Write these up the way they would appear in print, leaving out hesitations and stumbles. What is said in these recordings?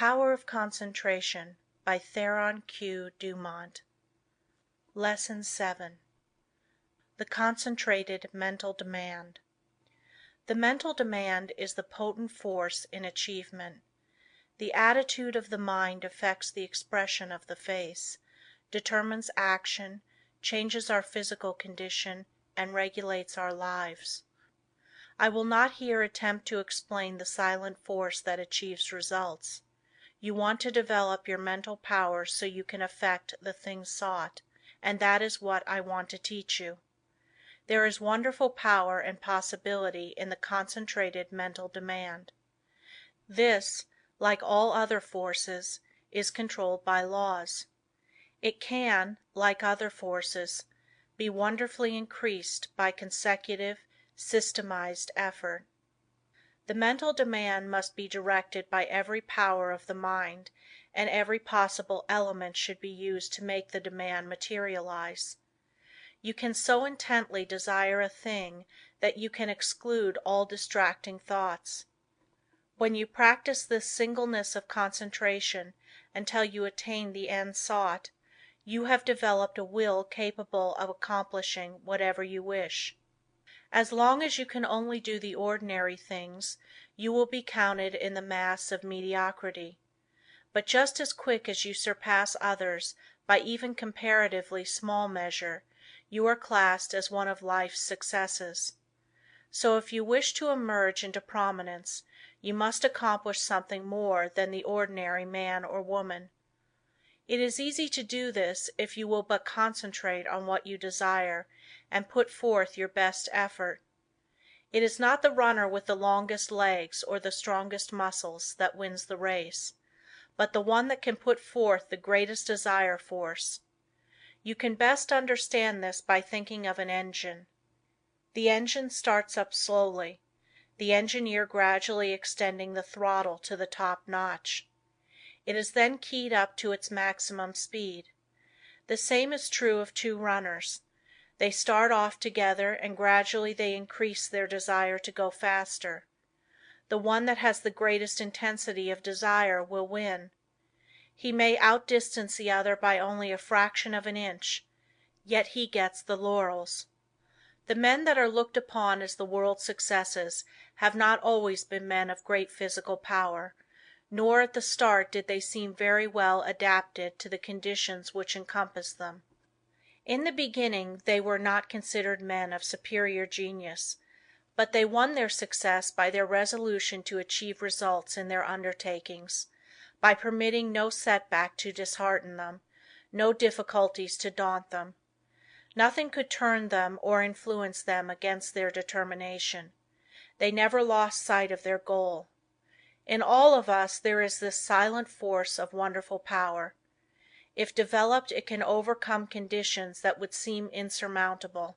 Power of Concentration by Theron Q.Dumont. Lesson 7. The Concentrated Mental Demand. The mental demand is the potent force in achievement. The attitude of the mind affects the expression of the face, determines action, changes our physical condition, and regulates our lives. I will not here attempt to explain the silent force that achieves results. You want to develop your mental power so you can effect the thing sought, and that is what I want to teach you. There is wonderful power and possibility in the concentrated mental demand. This, like all other forces, is controlled by laws. It can, like other forces, be wonderfully increased by consecutive, systematized effort. The mental demand must be directed by every power of the mind, and every possible element should be used to make the demand materialize. You can so intently desire a thing that you can exclude all distracting thoughts. When you practice this singleness of concentration until you attain the end sought, you have developed a will capable of accomplishing whatever you wish. As long as you can only do the ordinary things, you will be counted in the mass of mediocrity. But just as quick as you surpass others by even comparatively small measure, you are classed as one of life's successes. So if you wish to emerge into prominence, you must accomplish something more than the ordinary man or woman. It is easy to do this if you will but concentrate on what you desire, and put forth your best effort. It is not the runner with the longest legs or the strongest muscles that wins the race, but the one that can put forth the greatest desire force. You can best understand this by thinking of an engine. The engine starts up slowly, the engineer gradually extending the throttle to the top notch. It is then keyed up to its maximum speed. The same is true of two runners. They start off together and gradually they increase their desire to go faster. The one that has the greatest intensity of desire will win. He may outdistance the other by only a fraction of an inch, yet he gets the laurels. The men that are looked upon as the world's successes have not always been men of great physical power, nor at the start did they seem very well adapted to the conditions which encompassed them. In the beginning they were not considered men of superior genius, but they won their success by their resolution to achieve results in their undertakings, by permitting no setback to dishearten them, no difficulties to daunt them. Nothing could turn them or influence them against their determination. They never lost sight of their goal. In all of us there is this silent force of wonderful power. If developed, it can overcome conditions that would seem insurmountable.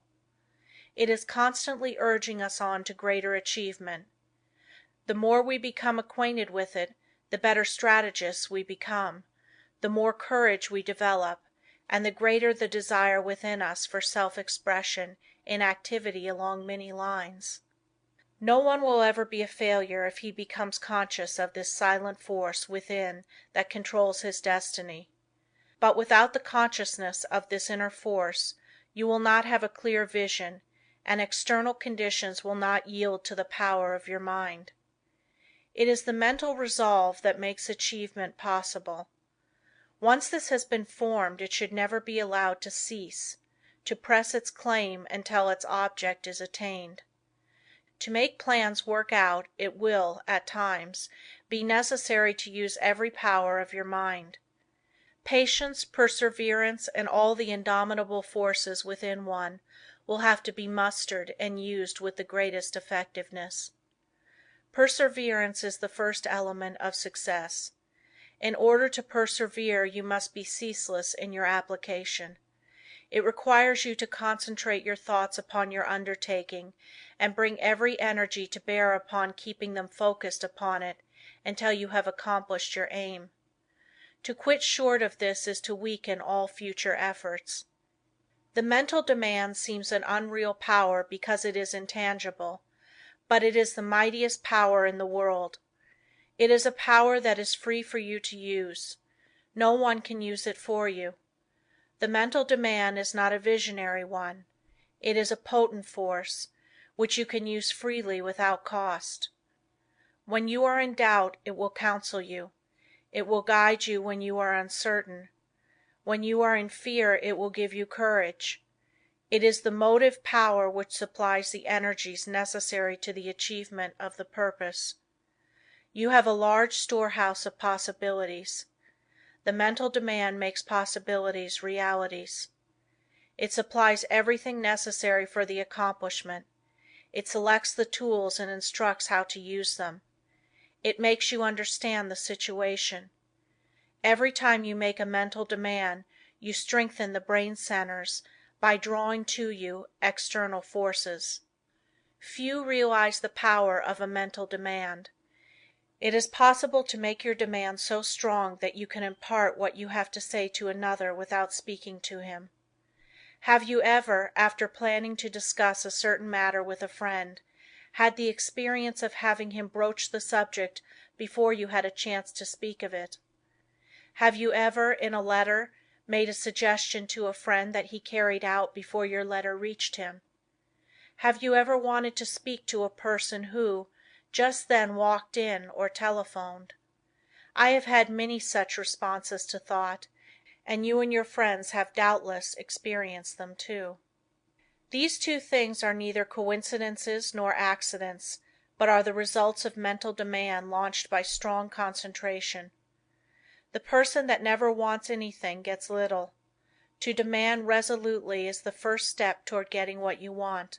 It is constantly urging us on to greater achievement. The more we become acquainted with it, the better strategists we become, the more courage we develop, and the greater the desire within us for self-expression in activity along many lines. No one will ever be a failure if he becomes conscious of this silent force within that controls his destiny. But without the consciousness of this inner force, you will not have a clear vision, and external conditions will not yield to the power of your mind. It is the mental resolve that makes achievement possible. Once this has been formed, it should never be allowed to cease, to press its claim until its object is attained. To make plans work out, it will, at times, be necessary to use every power of your mind. Patience, perseverance, and all the indomitable forces within one will have to be mustered and used with the greatest effectiveness. Perseverance is the first element of success. In order to persevere you must be ceaseless in your application. It requires you to concentrate your thoughts upon your undertaking and bring every energy to bear upon keeping them focused upon it until you have accomplished your aim. To quit short of this is to weaken all future efforts. The mental demand seems an unreal power because it is intangible, but it is the mightiest power in the world. It is a power that is free for you to use. No one can use it for you. The mental demand is not a visionary one. It is a potent force, which you can use freely without cost. When you are in doubt, it will counsel you. It will guide you when you are uncertain. When you are in fear, it will give you courage. It is the motive power which supplies the energies necessary to the achievement of the purpose. You have a large storehouse of possibilities. The mental demand makes possibilities realities. It supplies everything necessary for the accomplishment. It selects the tools and instructs how to use them. It makes you understand the situation. Every time you make a mental demand, you strengthen the brain centers by drawing to you external forces. Few realize the power of a mental demand. It is possible to make your demand so strong that you can impart what you have to say to another without speaking to him. Have you ever, after planning to discuss a certain matter with a friend, had the experience of having him broach the subject before you had a chance to speak of it? Have you ever, in a letter, made a suggestion to a friend that he carried out before your letter reached him? Have you ever wanted to speak to a person who, just then walked in or telephoned? I have had many such responses to thought, and you and your friends have doubtless experienced them too. These two things are neither coincidences nor accidents, but are the results of mental demand launched by strong concentration. The person that never wants anything gets little. To demand resolutely is the first step toward getting what you want.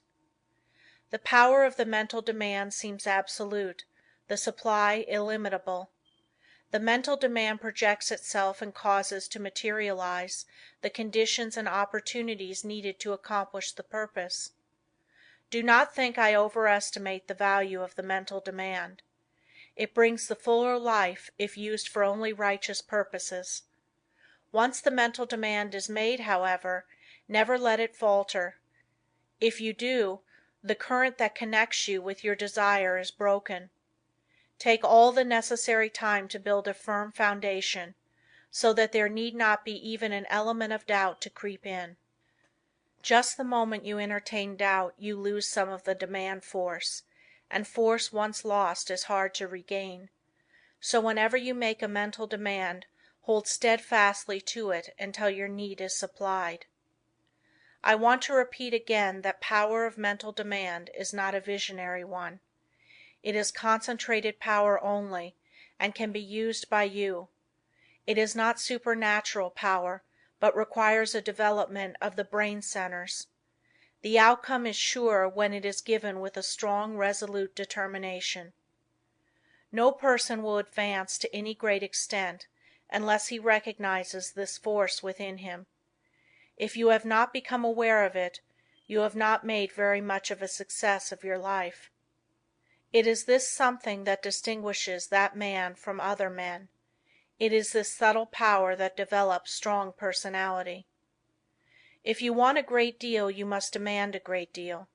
The power of the mental demand seems absolute, the supply illimitable. The mental demand projects itself and causes to materialize the conditions and opportunities needed to accomplish the purpose. Do not think I overestimate the value of the mental demand. It brings the fuller life if used for only righteous purposes. Once the mental demand is made, however, never let it falter. If you do, the current that connects you with your desire is broken. Take all the necessary time to build a firm foundation, so that there need not be even an element of doubt to creep in. Just the moment you entertain doubt you lose some of the demand force, and force once lost is hard to regain. So whenever you make a mental demand, hold steadfastly to it until your need is supplied. I want to repeat again that power of mental demand is not a visionary one. It is concentrated power only, and can be used by you. It is not supernatural power, but requires a development of the brain centers. The outcome is sure when it is given with a strong, resolute determination. No person will advance to any great extent unless he recognizes this force within him. If you have not become aware of it, you have not made very much of a success of your life. It is this something that distinguishes that man from other men. It is this subtle power that develops strong personality. If you want a great deal, you must demand a great deal.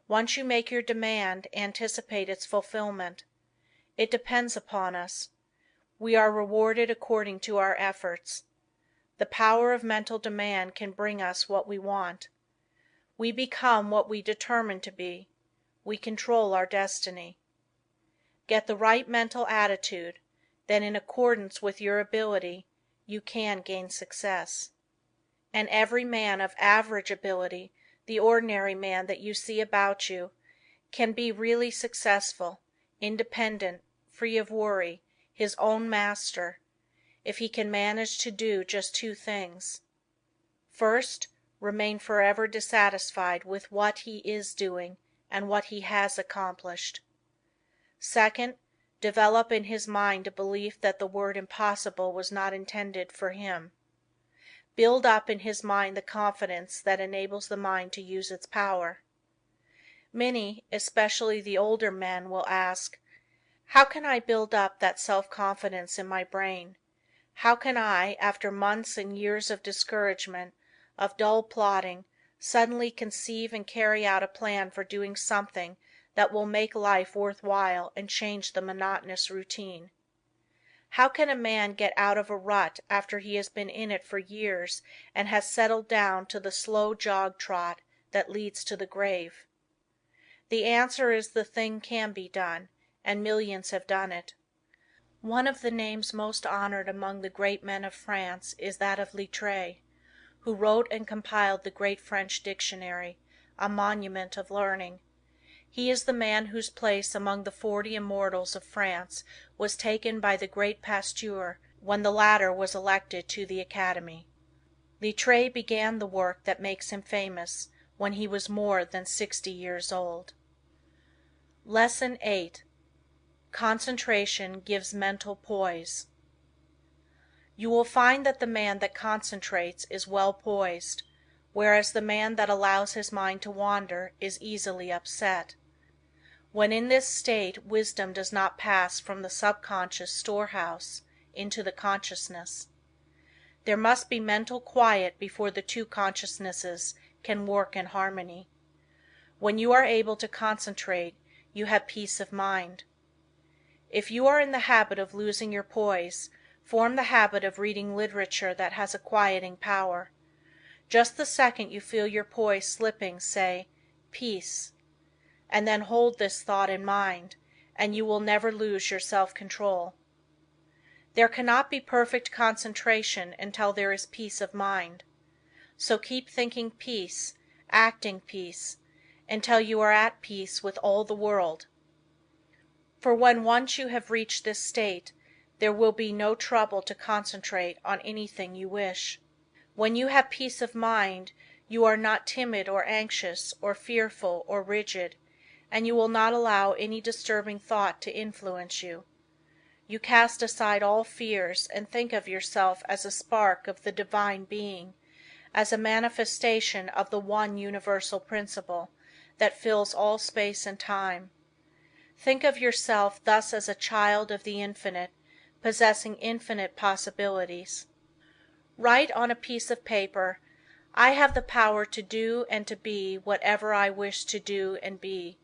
Once you make your demand, anticipate its fulfillment. It depends upon us. We are rewarded according to our efforts. The power of mental demand can bring us what we want. We become what we determine to be. We control our destiny. Get the right mental attitude, then in accordance with your ability, you can gain success. And every man of average ability, the ordinary man that you see about you, can be really successful, independent, free of worry, his own master, if he can manage to do just two things. First, remain forever dissatisfied with what he is doing and what he has accomplished. Second, develop in his mind a belief that the word impossible was not intended for him. Build up in his mind the confidence that enables the mind to use its power. Many, especially the older men, will ask, "How can I build up that self-confidence in my brain? How can I, after months and years of discouragement, of dull plodding, suddenly conceive and carry out a plan for doing something that will make life worth while and change the monotonous routine. How can a man get out of a rut after he has been in it for years and has settled down to the slow jog trot that leads to the grave? The answer is the thing can be done, and millions have done it. One of the names most honored among the great men of France is that of Littre, who wrote and compiled the great French dictionary, a monument of learning. He is the man whose place among the 40 immortals of France was taken by the great Pasteur when the latter was elected to the Academy. Littre began the work that makes him famous when he was more than 60 years old. Lesson 8. Concentration gives mental poise. You will find that the man that concentrates is well poised, whereas the man that allows his mind to wander is easily upset. When in this state wisdom does not pass from the subconscious storehouse into the consciousness. There must be mental quiet before the two consciousnesses can work in harmony. When you are able to concentrate, you have peace of mind. If you are in the habit of losing your poise, form the habit of reading literature that has a quieting power. Just the second you feel your poise slipping, say, "Peace," and then hold this thought in mind, and you will never lose your self-control. There cannot be perfect concentration until there is peace of mind. So keep thinking peace, acting peace, until you are at peace with all the world. For when once you have reached this state, there will be no trouble to concentrate on anything you wish. When you have peace of mind, you are not timid or anxious or fearful or rigid, and you will not allow any disturbing thought to influence you. You cast aside all fears and think of yourself as a spark of the Divine Being, as a manifestation of the one universal principle that fills all space and time. Think of yourself thus as a child of the Infinite, possessing infinite possibilities. Write on a piece of paper, "I have the power to do and to be whatever I wish to do and be."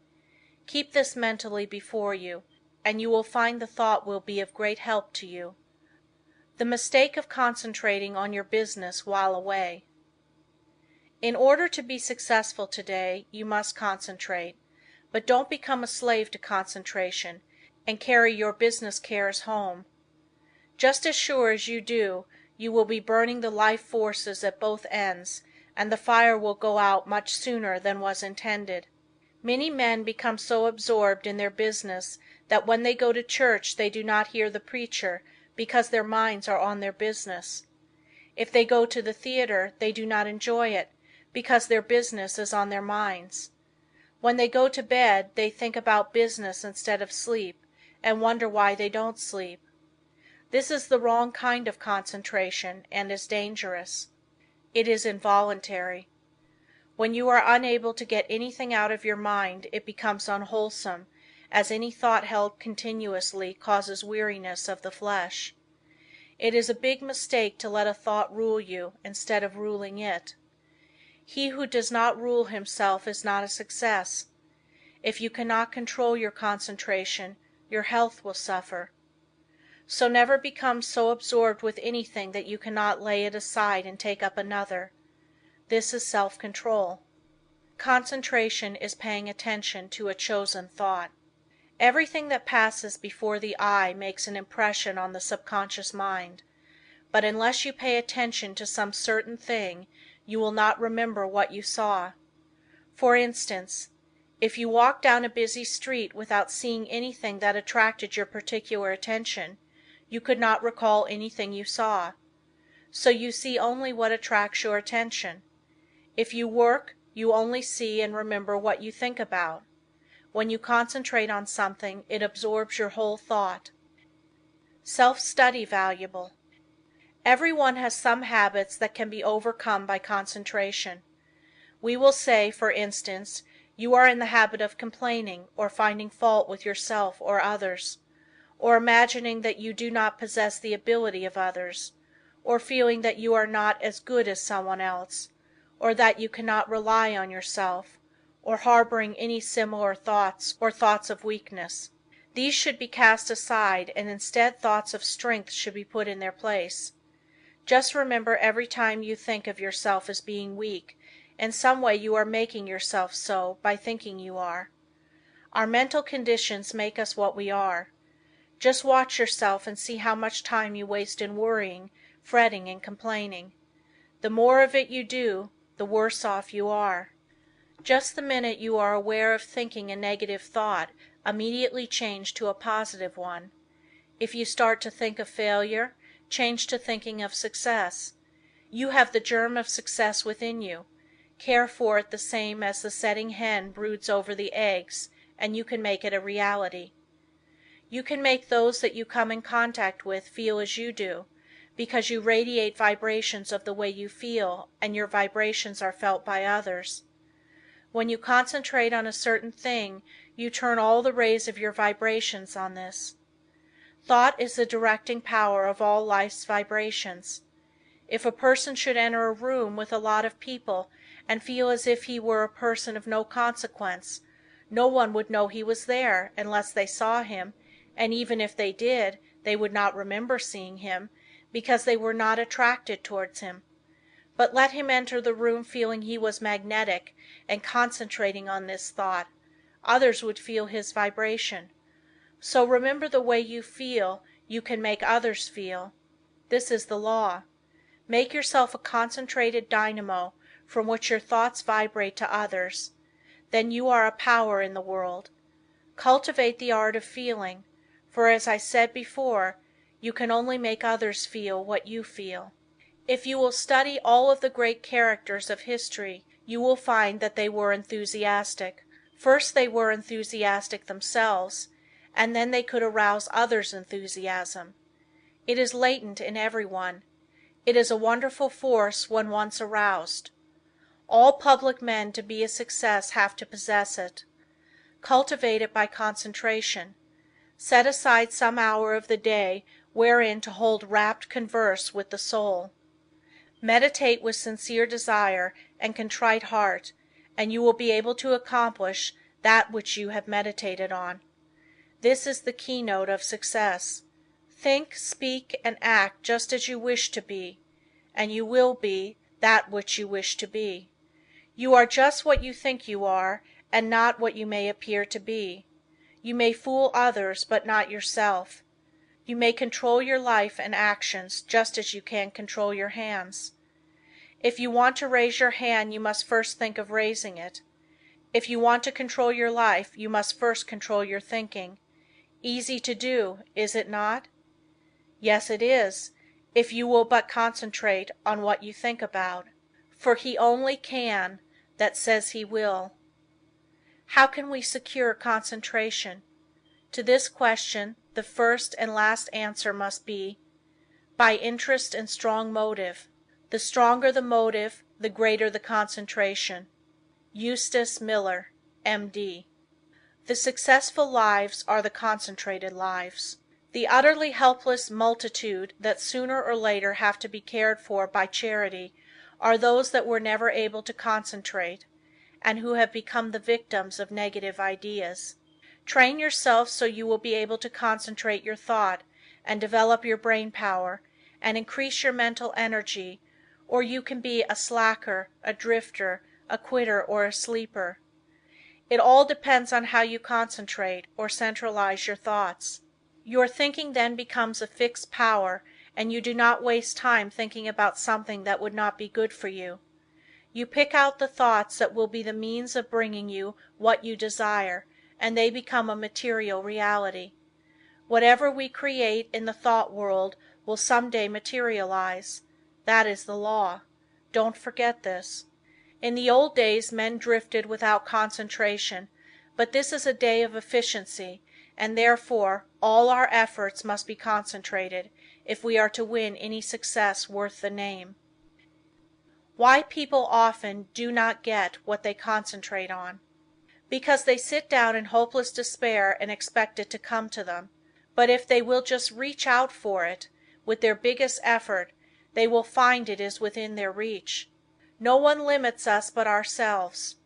Keep this mentally before you, and you will find the thought will be of great help to you. The mistake of concentrating on your business while away. In order to be successful today, you must concentrate, but don't become a slave to concentration, and carry your business cares home. Just as sure as you do, you will be burning the life forces at both ends, and the fire will go out much sooner than was intended. Many men become so absorbed in their business that when they go to church they do not hear the preacher because their minds are on their business. If they go to the theater they do not enjoy it because their business is on their minds. When they go to bed they think about business instead of sleep, and wonder why they don't sleep. This is the wrong kind of concentration and is dangerous. It is involuntary. When you are unable to get anything out of your mind it becomes unwholesome, as any thought held continuously causes weariness of the flesh. It is a big mistake to let a thought rule you instead of ruling it. He who does not rule himself is not a success. If you cannot control your concentration, your health will suffer. So never become so absorbed with anything that you cannot lay it aside and take up another. This is self-control. Concentration is paying attention to a chosen thought. Everything that passes before the eye makes an impression on the subconscious mind, but unless you pay attention to some certain thing you will not remember what you saw. For instance, if you walk down a busy street without seeing anything that attracted your particular attention, you could not recall anything you saw. So you see only what attracts your attention. If you work, you only see and remember what you think about. When you concentrate on something, it absorbs your whole thought. Self-study valuable. Everyone has some habits that can be overcome by concentration. We will say, for instance, you are in the habit of complaining or finding fault with yourself or others, or imagining that you do not possess the ability of others, or feeling that you are not as good as someone else, or that you cannot rely on yourself, or harboring any similar thoughts or thoughts of weakness. These should be cast aside and instead thoughts of strength should be put in their place. Just remember every time you think of yourself as being weak, in some way you are making yourself so by thinking you are. Our mental conditions make us what we are. Just watch yourself and see how much time you waste in worrying, fretting and complaining. The more of it you do, the worse off you are. Just the minute you are aware of thinking a negative thought, immediately change to a positive one. If you start to think of failure, change to thinking of success. You have the germ of success within you. Care for it the same as the setting hen broods over the eggs, and you can make it a reality. You can make those that you come in contact with feel as you do, because you radiate vibrations of the way you feel, and your vibrations are felt by others. When you concentrate on a certain thing, you turn all the rays of your vibrations on this. Thought is the directing power of all life's vibrations. If a person should enter a room with a lot of people and feel as if he were a person of no consequence, no one would know he was there unless they saw him, and even if they did, they would not remember seeing him, because they were not attracted towards him. But let him enter the room feeling he was magnetic and concentrating on this thought, others would feel his vibration. So remember the way you feel, you can make others feel. This is the law. Make yourself a concentrated dynamo from which your thoughts vibrate to others. Then you are a power in the world. Cultivate the art of feeling, for as I said before, you can only make others feel what you feel. If you will study all of the great characters of history, you will find that they were enthusiastic. First they were enthusiastic themselves, and then they could arouse others' enthusiasm. It is latent in everyone. It is a wonderful force when once aroused. All public men to be a success have to possess it. Cultivate it by concentration. Set aside some hour of the day wherein to hold rapt converse with the soul. Meditate with sincere desire and contrite heart, and you will be able to accomplish that which you have meditated on. This is the keynote of success. Think, speak and act just as you wish to be, and you will be that which you wish to be. You are just what you think you are, and not what you may appear to be. You may fool others, but not yourself. You may control your life and actions just as you can control your hands. If you want to raise your hand, you must first think of raising it. If you want to control your life, you must first control your thinking. Easy to do, is it not? Yes, it is, if you will but concentrate on what you think about. For he only can that says he will. How can we secure concentration? To this question the first and last answer must be, by interest and strong motive. The stronger the motive, the greater the concentration. Eustace Miller, M.D. The successful lives are the concentrated lives. The utterly helpless multitude that sooner or later have to be cared for by charity are those that were never able to concentrate, and who have become the victims of negative ideas. Train yourself so you will be able to concentrate your thought, and develop your brain power, and increase your mental energy, or you can be a slacker, a drifter, a quitter, or a sleeper. It all depends on how you concentrate, or centralize your thoughts. Your thinking then becomes a fixed power, and you do not waste time thinking about something that would not be good for you. You pick out the thoughts that will be the means of bringing you what you desire, and they become a material reality. Whatever we create in the thought world will some day materialize. That is the law. Don't forget this. In the old days men drifted without concentration, but this is a day of efficiency, and therefore all our efforts must be concentrated if we are to win any success worth the name. Why people often do not get what they concentrate on. Because they sit down in hopeless despair and expect it to come to them. But if they will just reach out for it, with their biggest effort, they will find it is within their reach. No one limits us but ourselves.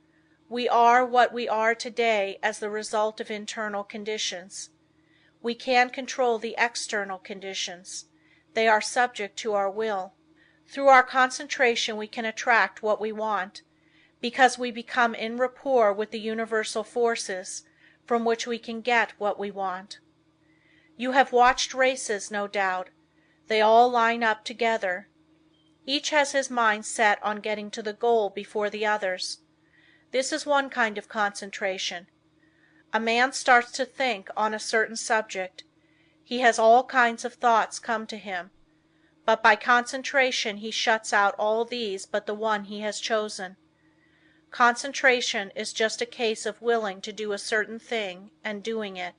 We are what we are today as the result of internal conditions. We can control the external conditions. They are subject to our will. Through our concentration we can attract what we want, because we become in rapport with the universal forces from which we can get what we want. You have watched races, no doubt. They all line up together. Each has his mind set on getting to the goal before the others. This is one kind of concentration. A man starts to think on a certain subject. He has all kinds of thoughts come to him, but by concentration he shuts out all these but the one he has chosen. Concentration is just a case of willing to do a certain thing and doing it.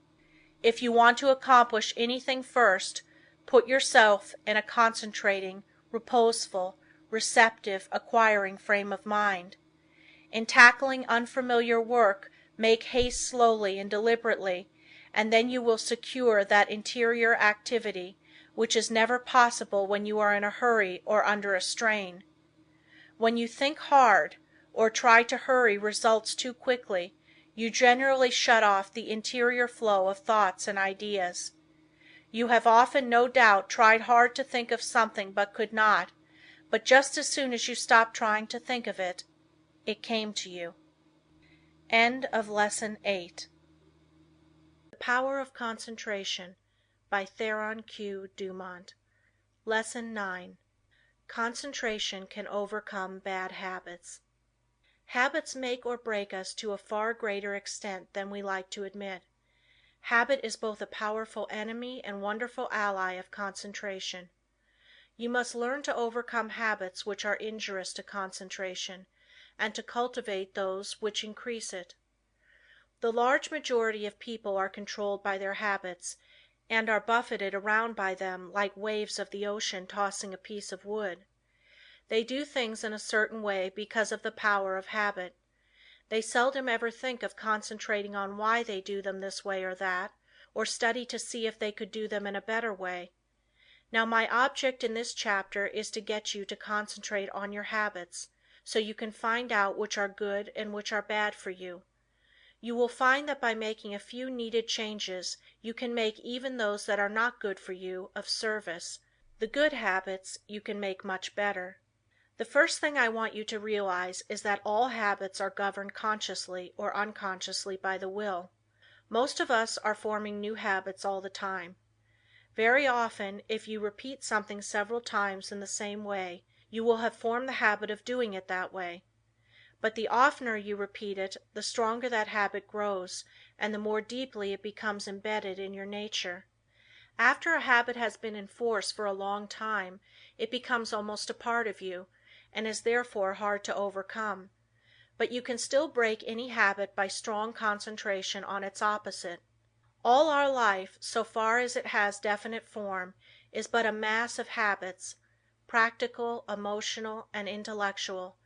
If you want to accomplish anything first, put yourself in a concentrating, reposeful, receptive, acquiring frame of mind. In tackling unfamiliar work, make haste slowly and deliberately, and then you will secure that interior activity which is never possible when you are in a hurry or under a strain. When you think hard, or try to hurry results too quickly, you generally shut off the interior flow of thoughts and ideas. You have often, no doubt, tried hard to think of something but could not, but just as soon as you stopped trying to think of it, it came to you. End of Lesson 8. The Power of Concentration by Theron Q.Dumont. Lesson 9. Concentration can overcome bad habits. Habits make or break us to a far greater extent than we like to admit. Habit is both a powerful enemy and wonderful ally of concentration. You must learn to overcome habits which are injurious to concentration, and to cultivate those which increase it. The large majority of people are controlled by their habits, and are buffeted around by them like waves of the ocean tossing a piece of wood. They do things in a certain way because of the power of habit. They seldom ever think of concentrating on why they do them this way or that, or study to see if they could do them in a better way. Now my object in this chapter is to get you to concentrate on your habits, so you can find out which are good and which are bad for you. You will find that by making a few needed changes you can make even those that are not good for you of service. The good habits you can make much better. The first thing I want you to realize is that all habits are governed consciously or unconsciously by the will. Most of us are forming new habits all the time. Very often, if you repeat something several times in the same way, you will have formed the habit of doing it that way. But the oftener you repeat it, the stronger that habit grows, and the more deeply it becomes embedded in your nature. After a habit has been in force for a long time, it becomes almost a part of you, and is therefore hard to overcome. But you can still break any habit by strong concentration on its opposite. All our life, so far as it has definite form, is but a mass of habits, practical, emotional, and intellectual,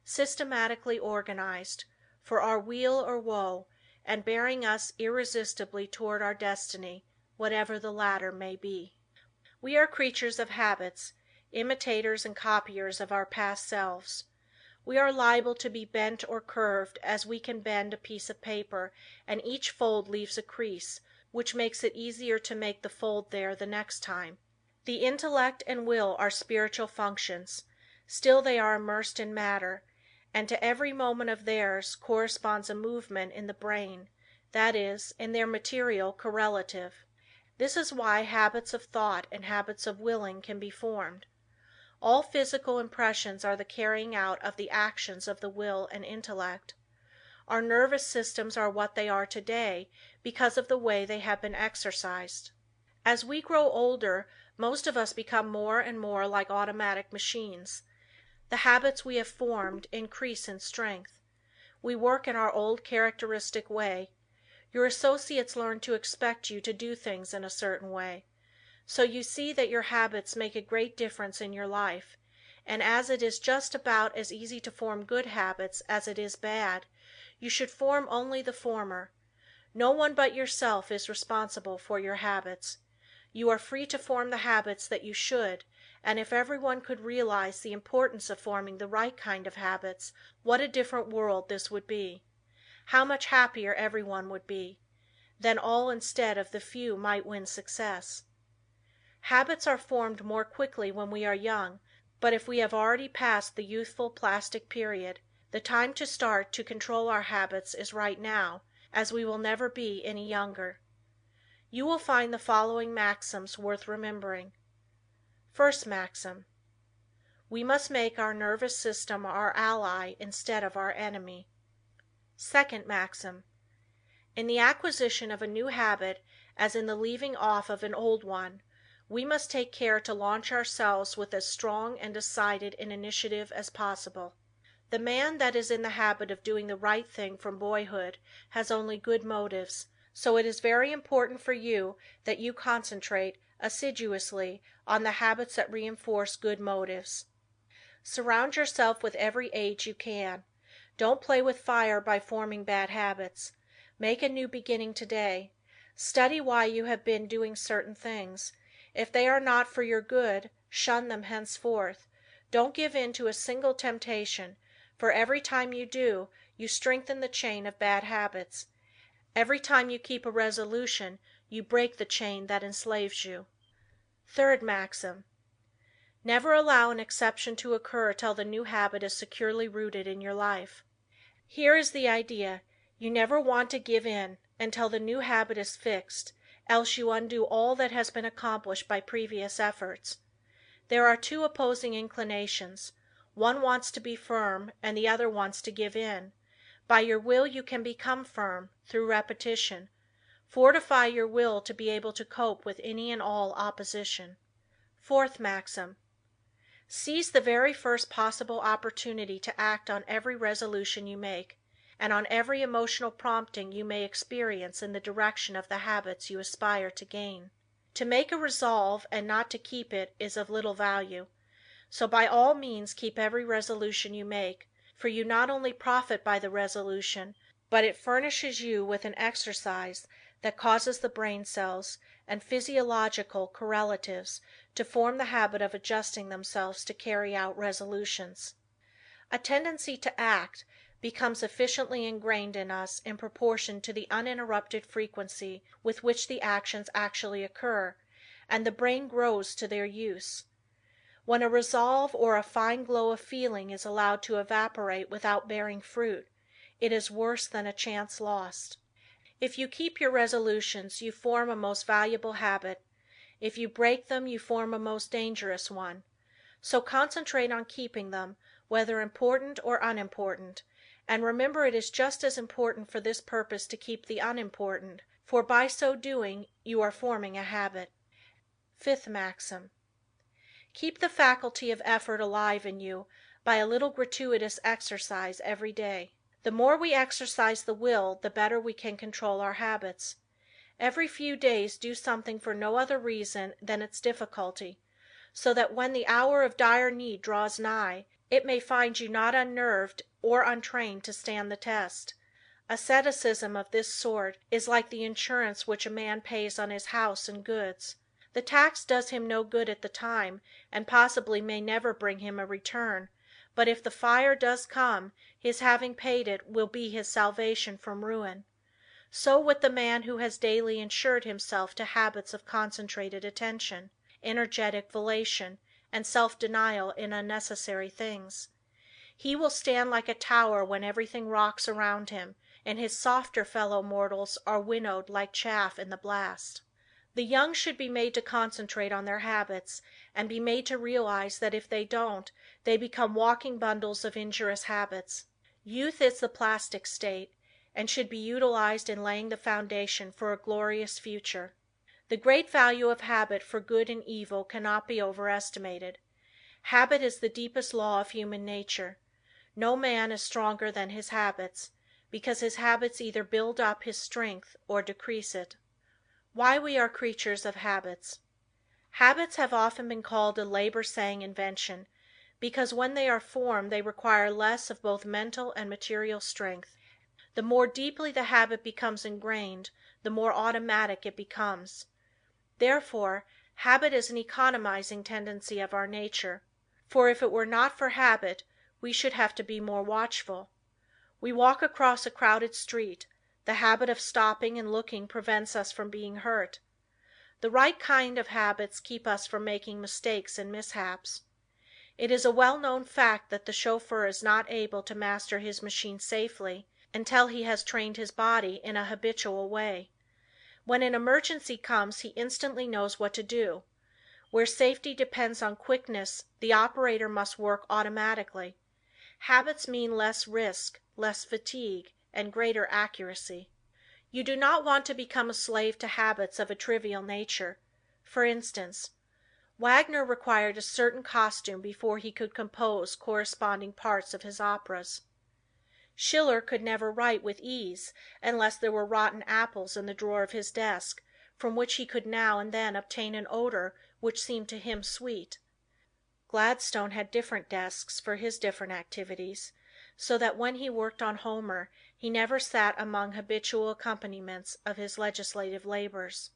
systematically organized, for our weal or woe, and bearing us irresistibly toward our destiny, whatever the latter may be. We are creatures of habits, imitators and copiers of our past selves. We are liable to be bent or curved as we can bend a piece of paper, and each fold leaves a crease, which makes it easier to make the fold there the next time. The intellect and will are spiritual functions, still they are immersed in matter, and to every moment of theirs corresponds a movement in the brain, that is, in their material correlative. This is why habits of thought and habits of willing can be formed. All physical impressions are the carrying out of the actions of the will and intellect. Our nervous systems are what they are today because of the way they have been exercised. As we grow older, most of us become more and more like automatic machines. The habits we have formed increase in strength. We work in our old characteristic way. Your associates learn to expect you to do things in a certain way. So you see that your habits make a great difference in your life, and as it is just about as easy to form good habits as it is bad, you should form only the former. No one but yourself is responsible for your habits. You are free to form the habits that you should, and if everyone could realize the importance of forming the right kind of habits, what a different world this would be. how much happier everyone would be. Then all instead of the few might win success. Habits are formed more quickly when we are young, but if we have already passed the youthful plastic period, the time to start to control our habits is right now, as we will never be any younger. You will find the following maxims worth remembering. First maxim: we must make our nervous system our ally instead of our enemy. Second maxim: in the acquisition of a new habit, as in the leaving off of an old one, we must take care to launch ourselves with as strong and decided an initiative as possible. The man that is in the habit of doing the right thing from boyhood has only good motives, so it is very important for you that you concentrate assiduously on the habits that reinforce good motives. Surround yourself with every aid you can. Don't play with fire by forming bad habits. Make a new beginning today. Study why you have been doing certain things. If they are not for your good, shun them henceforth. Don't give in to a single temptation, for every time you do, you strengthen the chain of bad habits. Every time you keep a resolution, you break the chain that enslaves you. Third maxim: never allow an exception to occur till the new habit is securely rooted in your life. Here is the idea: you never want to give in until the new habit is fixed, else you undo all that has been accomplished by previous efforts. There are two opposing inclinations. One wants to be firm and the other wants to give in. By your will you can become firm, through repetition. Fortify your will to be able to cope with any and all opposition. Fourth maxim: seize the very first possible opportunity to act on every resolution you make, and on every emotional prompting you may experience in the direction of the habits you aspire to gain. To make a resolve and not to keep it is of little value, so by all means keep every resolution you make, for you not only profit by the resolution, but it furnishes you with an exercise that causes the brain cells and physiological correlatives to form the habit of adjusting themselves to carry out resolutions. A tendency to act becomes efficiently ingrained in us in proportion to the uninterrupted frequency with which the actions actually occur, and the brain grows to their use. When a resolve or a fine glow of feeling is allowed to evaporate without bearing fruit, it is worse than a chance lost. If you keep your resolutions, you form a most valuable habit. If you break them, you form a most dangerous one. So concentrate on keeping them, whether important or unimportant, and remember it is just as important for this purpose to keep the unimportant, for by so doing you are forming a habit. Fifth maxim: keep the faculty of effort alive in you by a little gratuitous exercise every day. The more we exercise the will, the better we can control our habits. Every few days do something for no other reason than its difficulty, so that when the hour of dire need draws nigh, it may find you not unnerved or untrained to stand the test. Asceticism of this sort is like the insurance which a man pays on his house and goods. The tax does him no good at the time, and possibly may never bring him a return, but if the fire does come, his having paid it will be his salvation from ruin. So with the man who has daily insured himself to habits of concentrated attention, energetic volation, and self-denial in unnecessary things. He will stand like a tower when everything rocks around him, and his softer fellow mortals are winnowed like chaff in the blast. The young should be made to concentrate on their habits, and be made to realize that if they don't, they become walking bundles of injurious habits. Youth is the plastic state, and should be utilized in laying the foundation for a glorious future. The great value of habit for good and evil cannot be overestimated. Habit is the deepest law of human nature. No man is stronger than his habits, because his habits either build up his strength or decrease it. Why we are creatures of habits. Habits have often been called a labor-saving invention, because when they are formed they require less of both mental and material strength. The more deeply the habit becomes ingrained, the more automatic it becomes. Therefore, habit is an economizing tendency of our nature, for if it were not for habit we should have to be more watchful. We walk across a crowded street. The habit of stopping and looking prevents us from being hurt. The right kind of habits keep us from making mistakes and mishaps. It is a well known fact that the chauffeur is not able to master his machine safely until he has trained his body in a habitual way. When an emergency comes he instantly knows what to do. Where safety depends on quickness, the operator must work automatically. Habits mean less risk, less fatigue, and greater accuracy. You do not want to become a slave to habits of a trivial nature. For instance, Wagner required a certain costume before he could compose corresponding parts of his operas. Schiller could never write with ease unless there were rotten apples in the drawer of his desk, from which he could now and then obtain an odor which seemed to him sweet. Gladstone had different desks for his different activities, so that when he worked on Homer he never sat among habitual accompaniments of his legislative labors.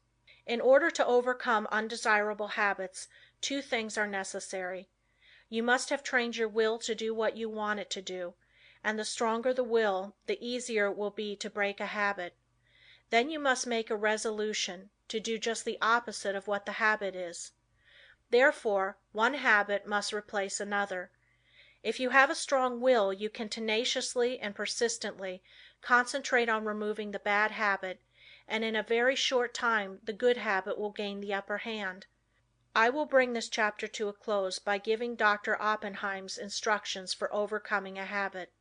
In order to overcome undesirable habits, two things are necessary. You must have trained your will to do what you want it to do, and the stronger the will, the easier it will be to break a habit. Then you must make a resolution to do just the opposite of what the habit is. Therefore, one habit must replace another. If you have a strong will you can tenaciously and persistently concentrate on removing the bad habit, and in a very short time the good habit will gain the upper hand. I will bring this chapter to a close by giving Dr. Oppenheim's instructions for overcoming a habit.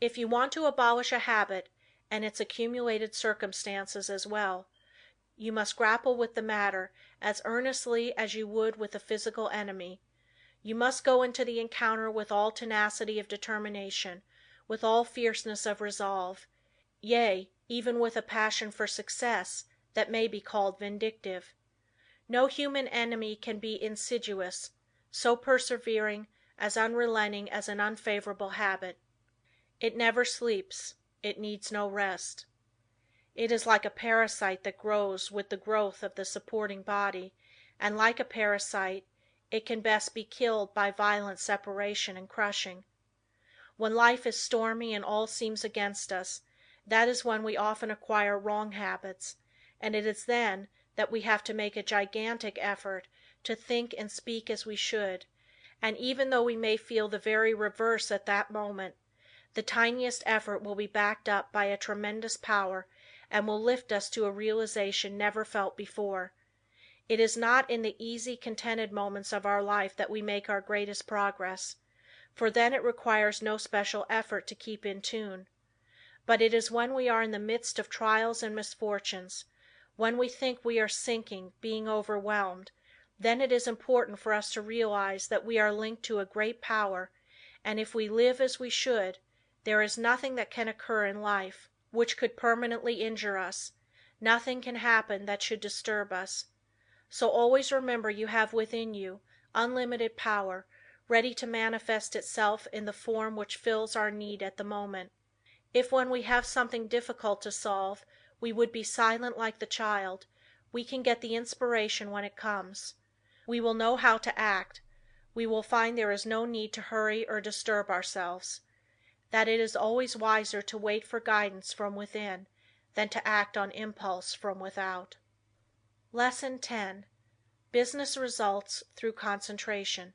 If you want to abolish a habit, and its accumulated circumstances as well, you must grapple with the matter as earnestly as you would with a physical enemy. You must go into the encounter with all tenacity of determination, with all fierceness of resolve, yea, even with a passion for success that may be called vindictive. No human enemy can be insidious, so persevering, as unrelenting as an unfavorable habit. It never sleeps. It needs no rest. It is like a parasite that grows with the growth of the supporting body, and like a parasite, it can best be killed by violent separation and crushing. When life is stormy and all seems against us, that is when we often acquire wrong habits, and it is then that we have to make a gigantic effort to think and speak as we should, and even though we may feel the very reverse at that moment, the tiniest effort will be backed up by a tremendous power and will lift us to a realization never felt before. It is not in the easy, contented moments of our life that we make our greatest progress, for then it requires no special effort to keep in tune. But it is when we are in the midst of trials and misfortunes, when we think we are sinking, being overwhelmed, then it is important for us to realize that we are linked to a great power, and if we live as we should, there is nothing that can occur in life which could permanently injure us, nothing can happen that should disturb us. So always remember you have within you unlimited power, ready to manifest itself in the form which fills our need at the moment. If when we have something difficult to solve we would be silent like the child, we can get the inspiration when it comes. We will know how to act. We will find there is no need to hurry or disturb ourselves. That it is always wiser to wait for guidance from within than to act on impulse from without. Lesson 10. Business Results Through Concentration.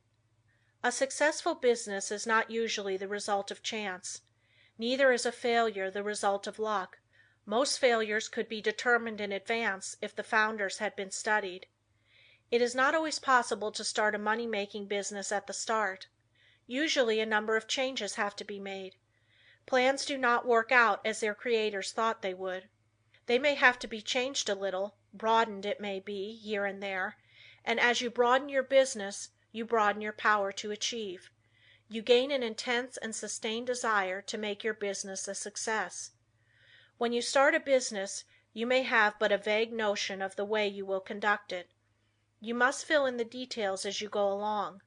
A successful business is not usually the result of chance. Neither is a failure the result of luck. Most failures could be determined in advance if the founders had been studied. It is not always possible to start a money-making business at the start. Usually a number of changes have to be made. Plans do not work out as their creators thought they would. They may have to be changed a little, broadened it may be, here and there, and as you broaden your business, you broaden your power to achieve. You gain an intense and sustained desire to make your business a success. When you start a business, you may have but a vague notion of the way you will conduct it. You must fill in the details as you go along.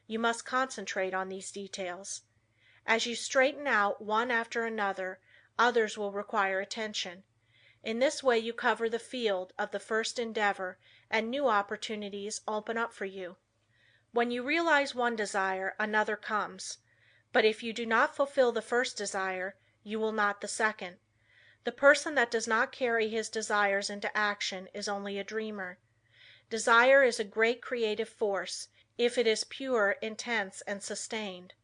You must concentrate on these details. As you straighten out one after another, others will require attention. In this way you cover the field of the first endeavor and new opportunities open up for you. When you realize one desire, another comes. But if you do not fulfill the first desire, you will not the second. The person that does not carry his desires into action is only a dreamer. Desire is a great creative force, if it is pure, intense and sustained.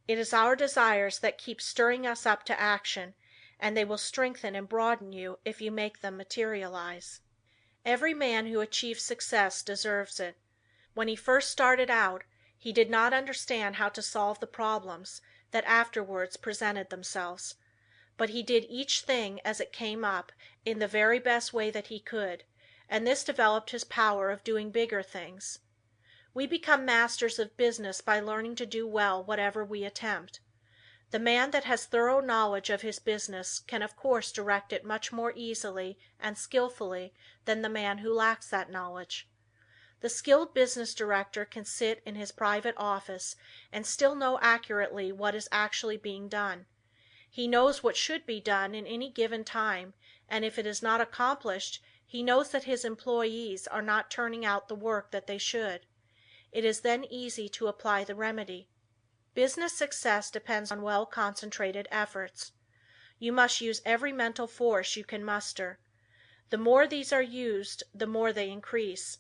It is our desires that keep stirring us up to action, and they will strengthen and broaden you if you make them materialize. Every man who achieves success deserves it. When he first started out, he did not understand how to solve the problems that afterwards presented themselves, but he did each thing as it came up in the very best way that he could, and this developed his power of doing bigger things. We become masters of business by learning to do well whatever we attempt. The man that has thorough knowledge of his business can of course direct it much more easily and skillfully than the man who lacks that knowledge. The skilled business director can sit in his private office and still know accurately what is actually being done. He knows what should be done in any given time, and if it is not accomplished, he knows that his employees are not turning out the work that they should. It is then easy to apply the remedy. Business success depends on well concentrated efforts. You must use every mental force you can muster. The more these are used, the more they increase.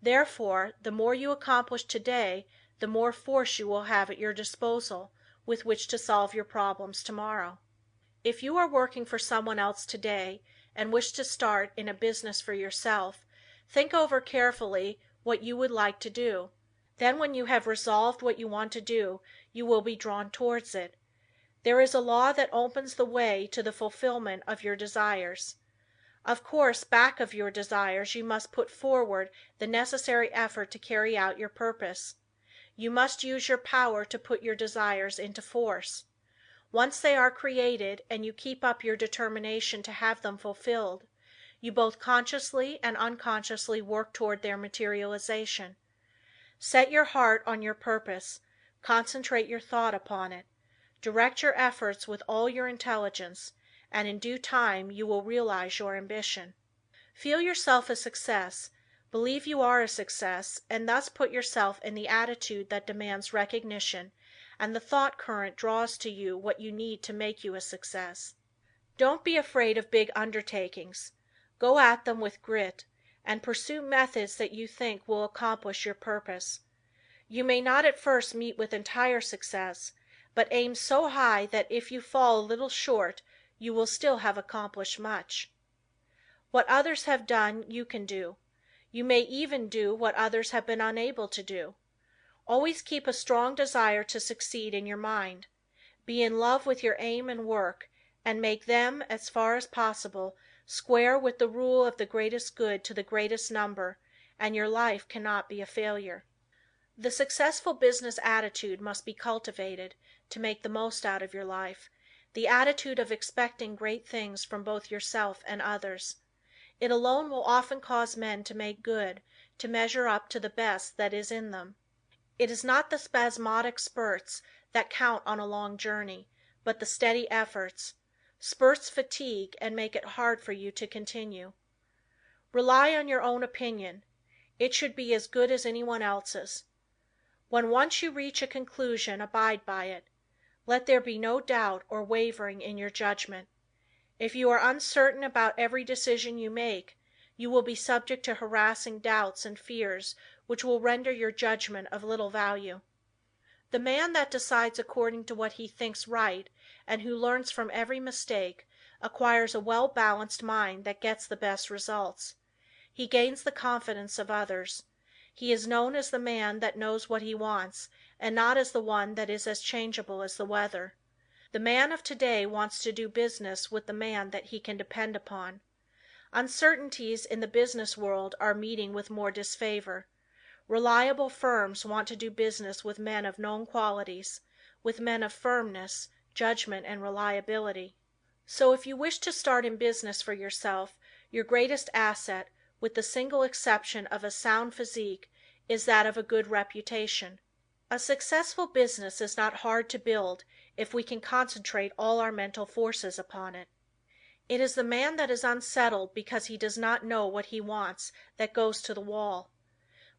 Therefore, the more you accomplish today, the more force you will have at your disposal with which to solve your problems tomorrow. If you are working for someone else today and wish to start in a business for yourself, think over carefully what you would like to do. Then when you have resolved what you want to do, you will be drawn towards it. There is a law that opens the way to the fulfillment of your desires. Of course, back of your desires you must put forward the necessary effort to carry out your purpose. You must use your power to put your desires into force. Once they are created and you keep up your determination to have them fulfilled, you both consciously and unconsciously work toward their materialization. Set your heart on your purpose, concentrate your thought upon it, direct your efforts with all your intelligence, and in due time you will realize your ambition. Feel yourself a success, believe you are a success, and thus put yourself in the attitude that demands recognition, and the thought current draws to you what you need to make you a success. Don't be afraid of big undertakings. Go at them with grit, and pursue methods that you think will accomplish your purpose. You may not at first meet with entire success, but aim so high that if you fall a little short, you will still have accomplished much. What others have done you can do. You may even do what others have been unable to do. Always keep a strong desire to succeed in your mind. Be in love with your aim and work, and make them, as far as possible, square with the rule of the greatest good to the greatest number, and your life cannot be a failure. The successful business attitude must be cultivated to make the most out of your life, the attitude of expecting great things from both yourself and others. It alone will often cause men to make good, to measure up to the best that is in them. It is not the spasmodic spurts that count on a long journey, but the steady efforts. Spurts fatigue and make it hard for you to continue. Rely on your own opinion. It should be as good as anyone else's. When once you reach a conclusion, abide by it. Let there be no doubt or wavering in your judgment. If you are uncertain about every decision you make, you will be subject to harassing doubts and fears which will render your judgment of little value. The man that decides according to what he thinks right, and who learns from every mistake, acquires a well-balanced mind that gets the best results. He gains the confidence of others. He is known as the man that knows what he wants, and not as the one that is as changeable as the weather. The man of today wants to do business with the man that he can depend upon. Uncertainties in the business world are meeting with more disfavor. Reliable firms want to do business with men of known qualities, with men of firmness, judgment and reliability. So if you wish to start in business for yourself, your greatest asset, with the single exception of a sound physique, is that of a good reputation. A successful business is not hard to build if we can concentrate all our mental forces upon it. It is the man that is unsettled because he does not know what he wants that goes to the wall.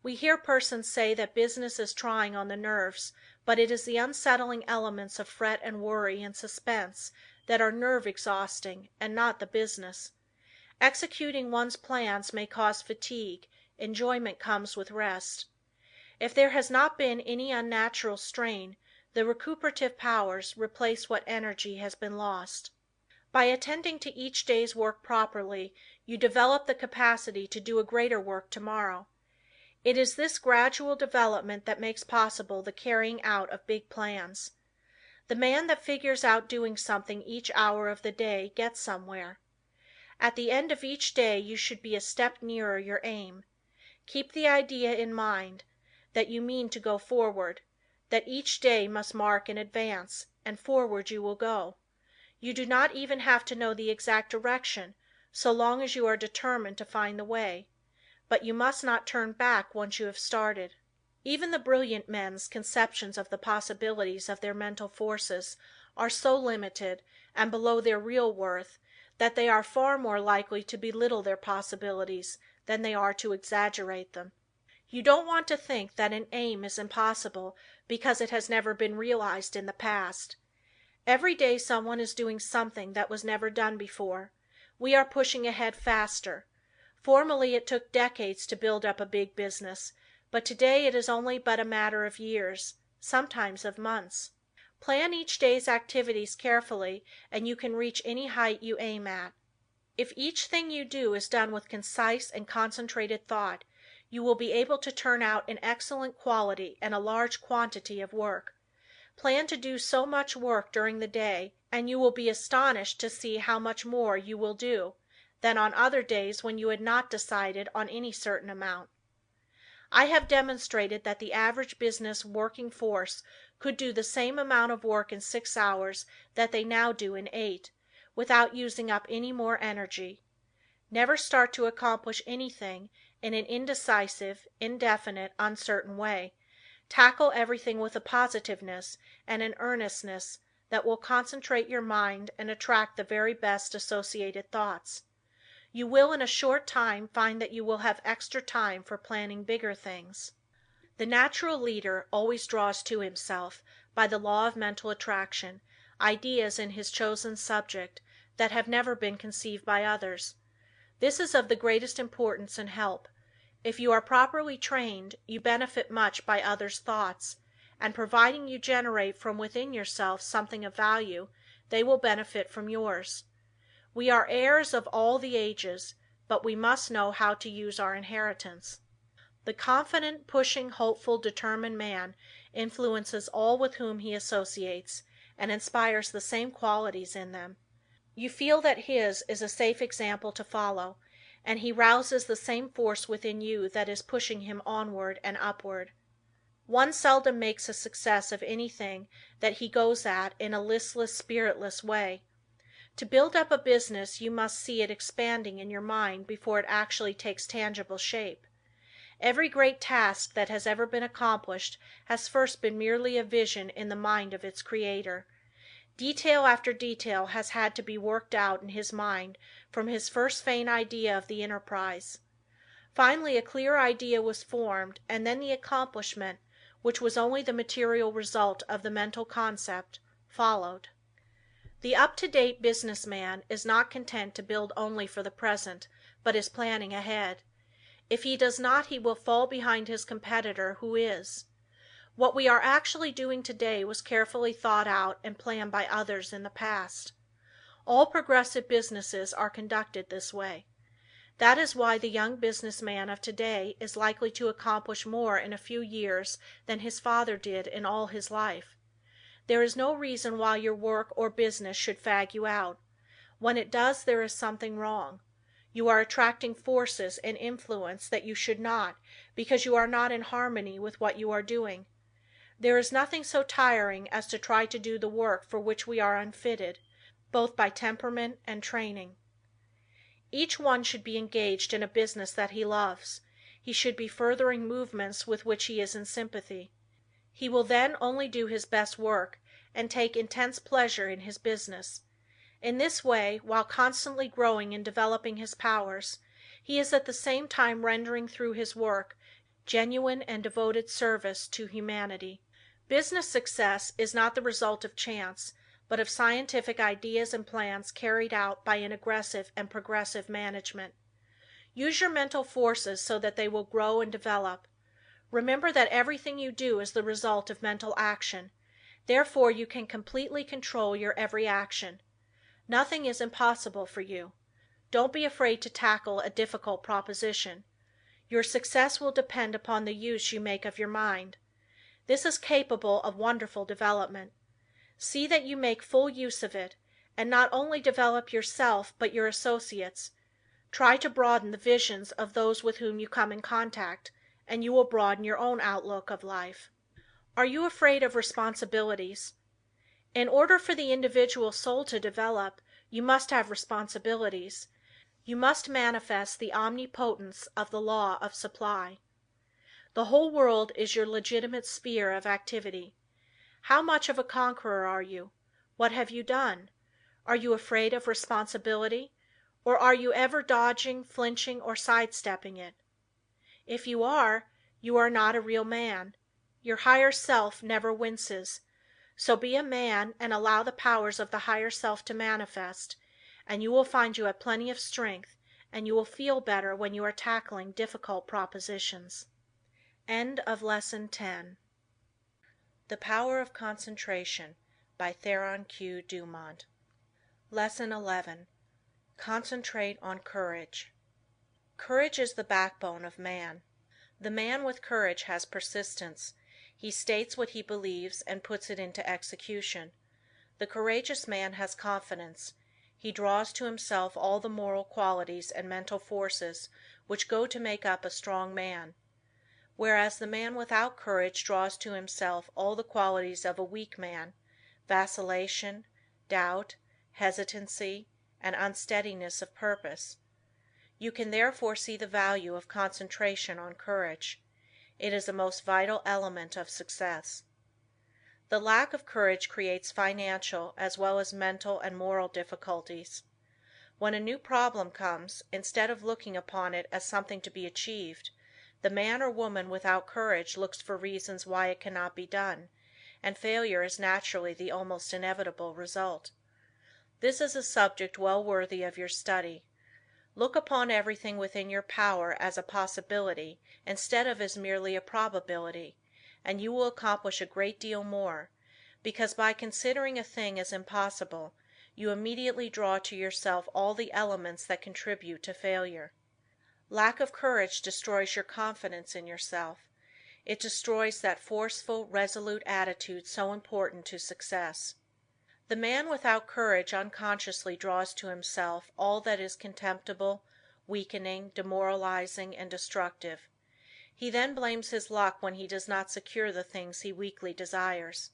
We hear persons say that business is trying on the nerves, but it is the unsettling elements of fret and worry and suspense that are nerve exhausting and not the business. Executing one's plans may cause fatigue, enjoyment comes with rest. If there has not been any unnatural strain, the recuperative powers replace what energy has been lost. By attending to each day's work properly, you develop the capacity to do a greater work tomorrow. It is this gradual development that makes possible the carrying out of big plans. The man that figures out doing something each hour of the day gets somewhere. At the end of each day you should be a step nearer your aim. Keep the idea in mind that you mean to go forward, that each day must mark an advance, and forward you will go. You do not even have to know the exact direction, so long as you are determined to find the way, but you must not turn back once you have started. Even the brilliant men's conceptions of the possibilities of their mental forces are so limited and below their real worth that they are far more likely to belittle their possibilities than they are to exaggerate them. You don't want to think that an aim is impossible because it has never been realized in the past. Every day someone is doing something that was never done before. We are pushing ahead faster. Formerly it took decades to build up a big business, but today it is only but a matter of years, sometimes of months. Plan each day's activities carefully and you can reach any height you aim at. If each thing you do is done with concise and concentrated thought, you will be able to turn out an excellent quality and a large quantity of work. Plan to do so much work during the day and you will be astonished to see how much more you will do than on other days when you had not decided on any certain amount. I have demonstrated that the average business working force could do the same amount of work in 6 hours that they now do in 8, without using up any more energy. Never start to accomplish anything in an indecisive, indefinite, uncertain way. Tackle everything with a positiveness and an earnestness that will concentrate your mind and attract the very best associated thoughts. You will in a short time find that you will have extra time for planning bigger things. The natural leader always draws to himself, by the law of mental attraction, ideas in his chosen subject that have never been conceived by others. This is of the greatest importance and help. If you are properly trained, you benefit much by others' thoughts, and providing you generate from within yourself something of value, they will benefit from yours. We are heirs of all the ages, but we must know how to use our inheritance. The confident, pushing, hopeful, determined man influences all with whom he associates, and inspires the same qualities in them. You feel that his is a safe example to follow, and he rouses the same force within you that is pushing him onward and upward. One seldom makes a success of anything that he goes at in a listless, spiritless way. To build up a business you must see it expanding in your mind before it actually takes tangible shape. Every great task that has ever been accomplished has first been merely a vision in the mind of its creator. Detail after detail has had to be worked out in his mind from his first faint idea of the enterprise. Finally a clear idea was formed and then the accomplishment, which was only the material result of the mental concept, followed. The up-to-date business man is not content to build only for the present, but is planning ahead. If he does not he will fall behind his competitor who is. What we are actually doing today was carefully thought out and planned by others in the past. All progressive businesses are conducted this way. That is why the young business man of today is likely to accomplish more in a few years than his father did in all his life. There is no reason why your work or business should fag you out. When it does there is something wrong. You are attracting forces and influence that you should not, because you are not in harmony with what you are doing. There is nothing so tiring as to try to do the work for which we are unfitted, both by temperament and training. Each one should be engaged in a business that he loves. He should be furthering movements with which he is in sympathy. He will then only do his best work, and take intense pleasure in his business. In this way, while constantly growing and developing his powers, he is at the same time rendering through his work genuine and devoted service to humanity. Business success is not the result of chance, but of scientific ideas and plans carried out by an aggressive and progressive management. Use your mental forces so that they will grow and develop. Remember that everything you do is the result of mental action, therefore you can completely control your every action. Nothing is impossible for you. Don't be afraid to tackle a difficult proposition. Your success will depend upon the use you make of your mind. This is capable of wonderful development. See that you make full use of it, and not only develop yourself but your associates. Try to broaden the visions of those with whom you come in contact, and you will broaden your own outlook of life. Are you afraid of responsibilities? In order for the individual soul to develop, you must have responsibilities. You must manifest the omnipotence of the law of supply. The whole world is your legitimate sphere of activity. How much of a conqueror are you? What have you done? Are you afraid of responsibility, or are you ever dodging, flinching, or sidestepping it? If you are not a real man. Your higher self never winces. So be a man and allow the powers of the higher self to manifest, and you will find you have plenty of strength, and you will feel better when you are tackling difficult propositions. End of Lesson 10. The Power of Concentration by Theron Q.Dumont. Lesson 11. Concentrate on Courage. Courage is the backbone of man. The man with courage has persistence. He states what he believes and puts it into execution. The courageous man has confidence. He draws to himself all the moral qualities and mental forces which go to make up a strong man, whereas the man without courage draws to himself all the qualities of a weak man, vacillation, doubt, hesitancy, and unsteadiness of purpose. You can therefore see the value of concentration on courage. It is a most vital element of success. The lack of courage creates financial as well as mental and moral difficulties. When a new problem comes, instead of looking upon it as something to be achieved, the man or woman without courage looks for reasons why it cannot be done, and failure is naturally the almost inevitable result. This is a subject well worthy of your study. Look upon everything within your power as a possibility instead of as merely a probability, and you will accomplish a great deal more, because by considering a thing as impossible, you immediately draw to yourself all the elements that contribute to failure. Lack of courage destroys your confidence in yourself. It destroys that forceful, resolute attitude so important to success. The man without courage unconsciously draws to himself all that is contemptible, weakening, demoralizing, and destructive. He then blames his luck when he does not secure the things he weakly desires.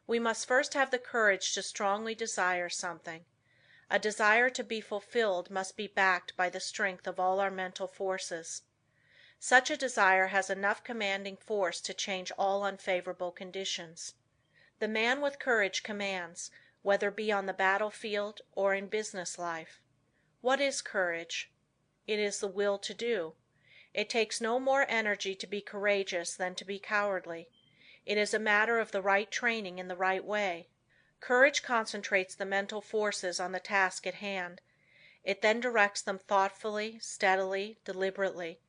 We must first have the courage to strongly desire something. A desire to be fulfilled must be backed by the strength of all our mental forces. Such a desire has enough commanding force to change all unfavorable conditions. The man with courage commands, whether be on the battlefield or in business life. What is courage? It is the will to do. It takes no more energy to be courageous than to be cowardly. It is a matter of the right training in the right way. Courage concentrates the mental forces on the task at hand. It then directs them thoughtfully, steadily, deliberately,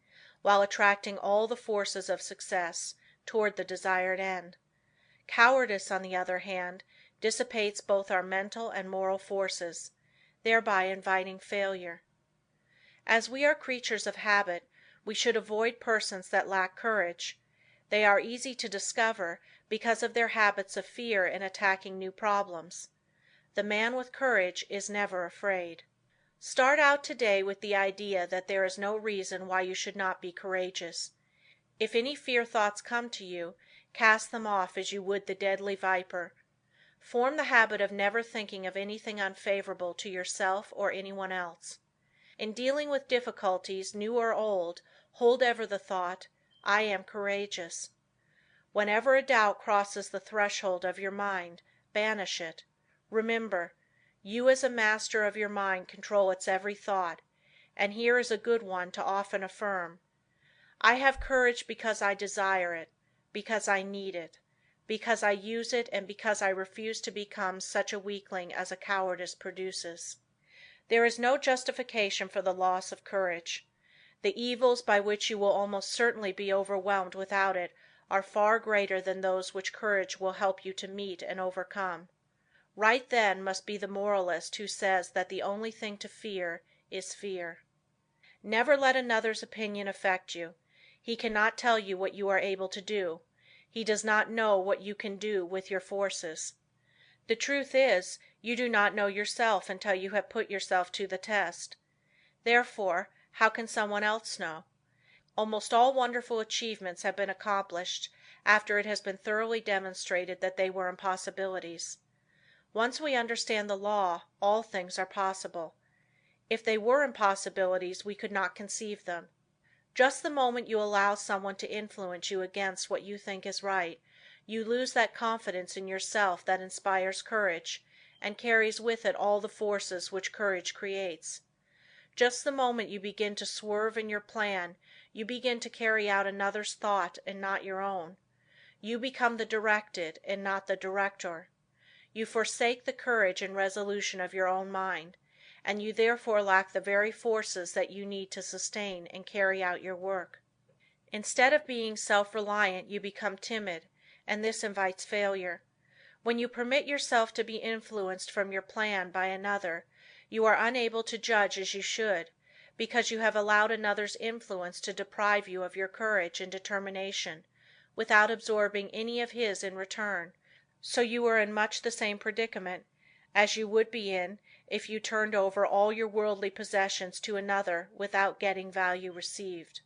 while attracting all the forces of success toward the desired end. Cowardice, on the other hand, dissipates both our mental and moral forces, thereby inviting failure. As we are creatures of habit, we should avoid persons that lack courage. They are easy to discover because of their habits of fear in attacking new problems. The man with courage is never afraid. Start out today with the idea that there is no reason why you should not be courageous. If any fear thoughts come to you, cast them off as you would the deadly viper. Form the habit of never thinking of anything unfavorable to yourself or anyone else. In dealing with difficulties, new or old, hold ever the thought, I am courageous. Whenever a doubt crosses the threshold of your mind, banish it. Remember, you as a master of your mind control its every thought, and here is a good one to often affirm. I have courage because I desire it, because I need it, because I use it and because I refuse to become such a weakling as a cowardice produces. There is no justification for the loss of courage. The evils by which you will almost certainly be overwhelmed without it are far greater than those which courage will help you to meet and overcome. Right then must be the moralist who says that the only thing to fear is fear. Never let another's opinion affect you. He cannot tell you what you are able to do. He does not know what you can do with your forces. The truth is, you do not know yourself until you have put yourself to the test. Therefore, how can someone else know? Almost all wonderful achievements have been accomplished after it has been thoroughly demonstrated that they were impossibilities. Once we understand the law, all things are possible. If they were impossibilities, we could not conceive them. Just the moment you allow someone to influence you against what you think is right, you lose that confidence in yourself that inspires courage, and carries with it all the forces which courage creates. Just the moment you begin to swerve in your plan, you begin to carry out another's thought and not your own. You become the directed and not the director. You forsake the courage and resolution of your own mind, and you therefore lack the very forces that you need to sustain and carry out your work. Instead of being self-reliant, you become timid, and this invites failure. When you permit yourself to be influenced from your plan by another, you are unable to judge as you should, because you have allowed another's influence to deprive you of your courage and determination, without absorbing any of his in return, so you are in much the same predicament as you would be in if you turned over all your worldly possessions to another without getting value received.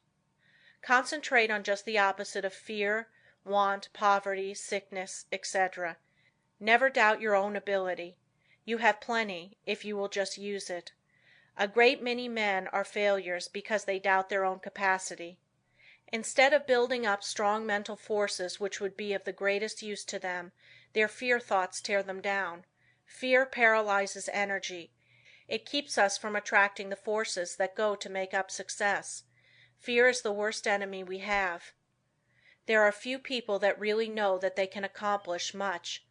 Concentrate on just the opposite of fear, want, poverty, sickness, etc. Never doubt your own ability. You have plenty, if you will just use it. A great many men are failures because they doubt their own capacity. Instead of building up strong mental forces which would be of the greatest use to them, their fear thoughts tear them down. Fear paralyzes energy. It keeps us from attracting the forces that go to make up success. Fear is the worst enemy we have. There are few people that really know that they can accomplish much.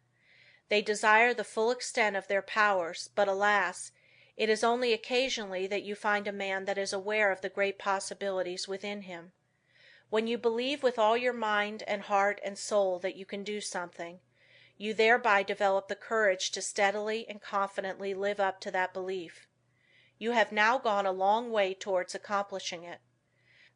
They desire the full extent of their powers, but alas, it is only occasionally that you find a man that is aware of the great possibilities within him. When you believe with all your mind and heart and soul that you can do something, you thereby develop the courage to steadily and confidently live up to that belief. You have now gone a long way towards accomplishing it.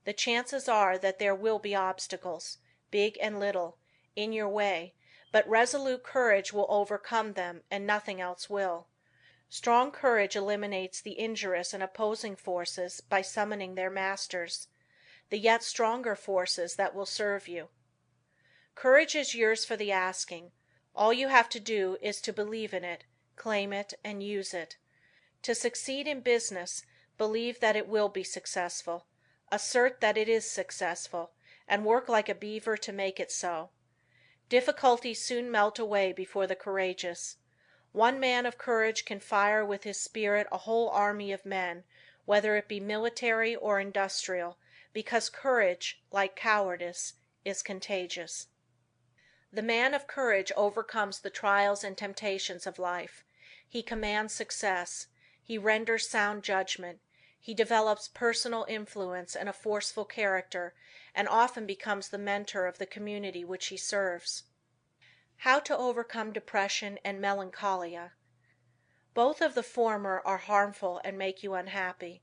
The chances are that there will be obstacles, big and little, in your way, but resolute courage will overcome them and nothing else will. Strong courage eliminates the injurious and opposing forces by summoning their masters, the yet stronger forces that will serve you. Courage is yours for the asking. All you have to do is to believe in it, claim it, and use it. To succeed in business, believe that it will be successful, assert that it is successful, and work like a beaver to make it so. Difficulties soon melt away before the courageous. One man of courage can fire with his spirit a whole army of men, whether it be military or industrial, because courage, like cowardice, is contagious. The man of courage overcomes the trials and temptations of life. He commands success. He renders sound judgment. He develops personal influence and a forceful character, and often becomes the mentor of the community which he serves. How to overcome depression and melancholia. Both of the former are harmful and make you unhappy.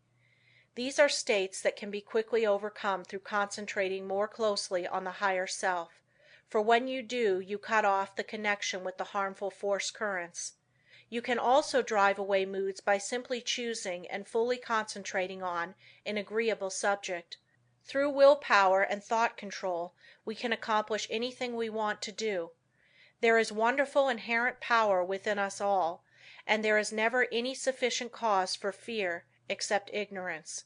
These are states that can be quickly overcome through concentrating more closely on the higher self, for when you do you cut off the connection with the harmful force currents. You can also drive away moods by simply choosing and fully concentrating on an agreeable subject. Through will power and thought control we can accomplish anything we want to do. There is wonderful inherent power within us all, and there is never any sufficient cause for fear except ignorance.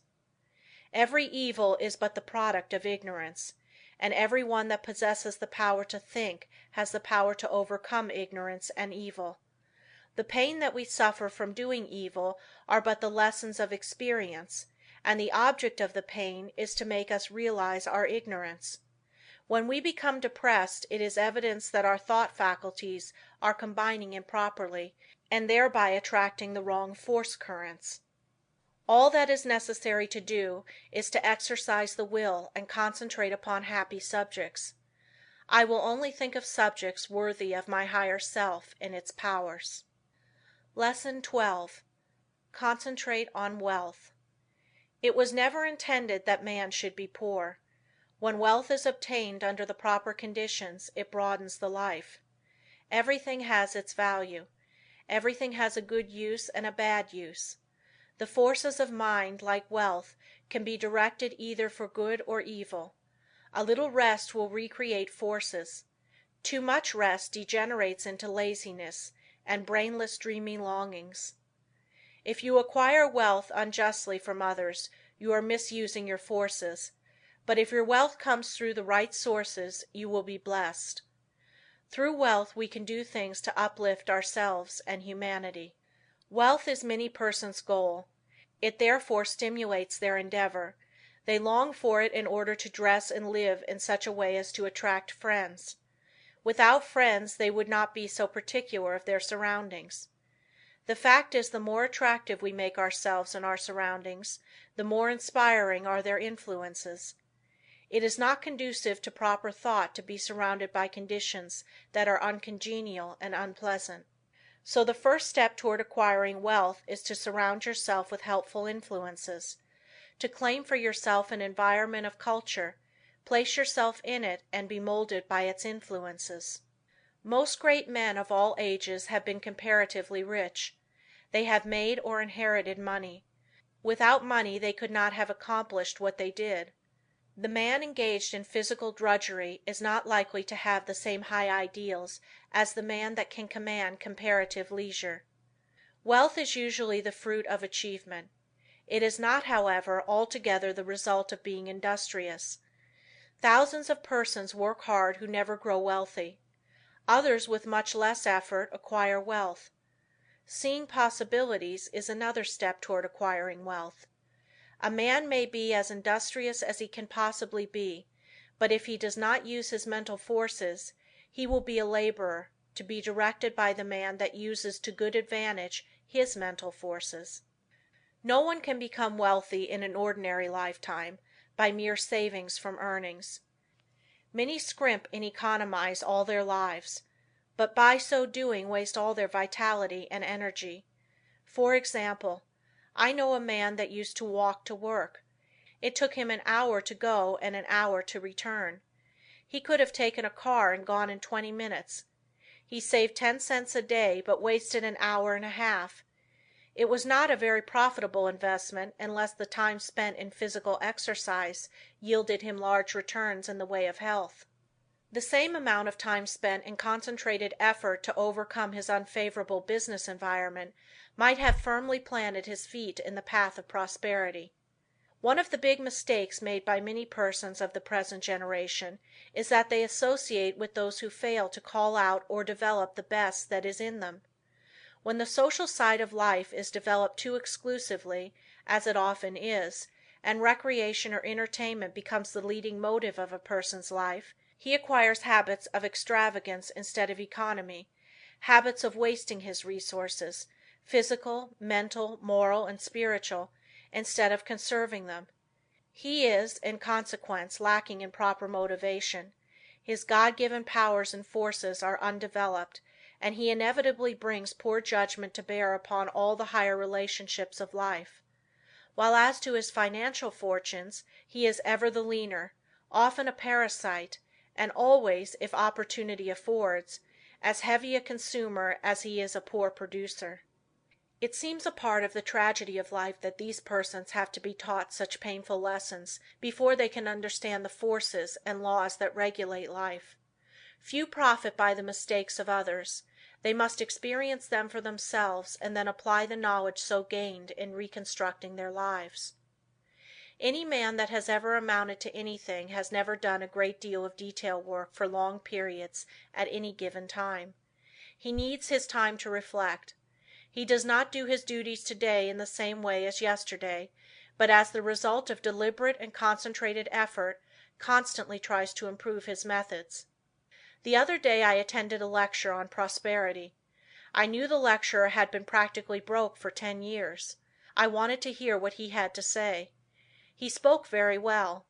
Every evil is but the product of ignorance, and every one that possesses the power to think has the power to overcome ignorance and evil. The pain that we suffer from doing evil are but the lessons of experience, and the object of the pain is to make us realize our ignorance. When we become depressed it is evidence that our thought faculties are combining improperly and thereby attracting the wrong force currents. All that is necessary to do is to exercise the will and concentrate upon happy subjects. I will only think of subjects worthy of my higher self and its powers. Lesson 12. Concentrate on wealth. It was never intended that man should be poor. When wealth is obtained under the proper conditions it broadens the life. Everything has its value. Everything has a good use and a bad use. The forces of mind, like wealth, can be directed either for good or evil. A little rest will recreate forces. Too much rest degenerates into laziness and brainless dreaming longings. If you acquire wealth unjustly from others you are misusing your forces, but if your wealth comes through the right sources you will be blessed. Through wealth we can do things to uplift ourselves and humanity. Wealth is many persons' goal. It therefore stimulates their endeavor. They long for it in order to dress and live in such a way as to attract friends. Without friends they would not be so particular of their surroundings. The fact is the more attractive we make ourselves and our surroundings, the more inspiring are their influences. It is not conducive to proper thought to be surrounded by conditions that are uncongenial and unpleasant. So the first step toward acquiring wealth is to surround yourself with helpful influences. To claim for yourself an environment of culture, place yourself in it and be molded by its influences. Most great men of all ages have been comparatively rich. They have made or inherited money. Without money they could not have accomplished what they did. The man engaged in physical drudgery is not likely to have the same high ideals as the man that can command comparative leisure. Wealth is usually the fruit of achievement. It is not, however, altogether the result of being industrious. Thousands of persons work hard who never grow wealthy. Others with much less effort acquire wealth. Seeing possibilities is another step toward acquiring wealth. A man may be as industrious as he can possibly be, but if he does not use his mental forces, he will be a laborer, to be directed by the man that uses to good advantage his mental forces. No one can become wealthy in an ordinary lifetime, by mere savings from earnings. Many scrimp and economize all their lives, but by so doing waste all their vitality and energy. For example, I know a man that used to walk to work. It took him an hour to go and an hour to return. He could have taken a car and gone in 20 minutes. He saved 10 cents a day but wasted an hour and a half. It was not a very profitable investment unless the time spent in physical exercise yielded him large returns in the way of health. The same amount of time spent in concentrated effort to overcome his unfavorable business environment might have firmly planted his feet in the path of prosperity. One of the big mistakes made by many persons of the present generation is that they associate with those who fail to call out or develop the best that is in them. When the social side of life is developed too exclusively, as it often is, and recreation or entertainment becomes the leading motive of a person's life, he acquires habits of extravagance instead of economy, habits of wasting his resources, physical, mental, moral and spiritual, instead of conserving them. He is, in consequence, lacking in proper motivation. His God-given powers and forces are undeveloped, and he inevitably brings poor judgment to bear upon all the higher relationships of life. While as to his financial fortunes, he is ever the leaner, often a parasite, and always, if opportunity affords, as heavy a consumer as he is a poor producer. It seems a part of the tragedy of life that these persons have to be taught such painful lessons before they can understand the forces and laws that regulate life. Few profit by the mistakes of others. They must experience them for themselves and then apply the knowledge so gained in reconstructing their lives. Any man that has ever amounted to anything has never done a great deal of detail work for long periods at any given time. He needs his time to reflect. He does not do his duties today in the same way as yesterday, but as the result of deliberate and concentrated effort, constantly tries to improve his methods. The other day I attended a lecture on prosperity. I knew the lecturer had been practically broke for 10 years. I wanted to hear what he had to say. He spoke very well.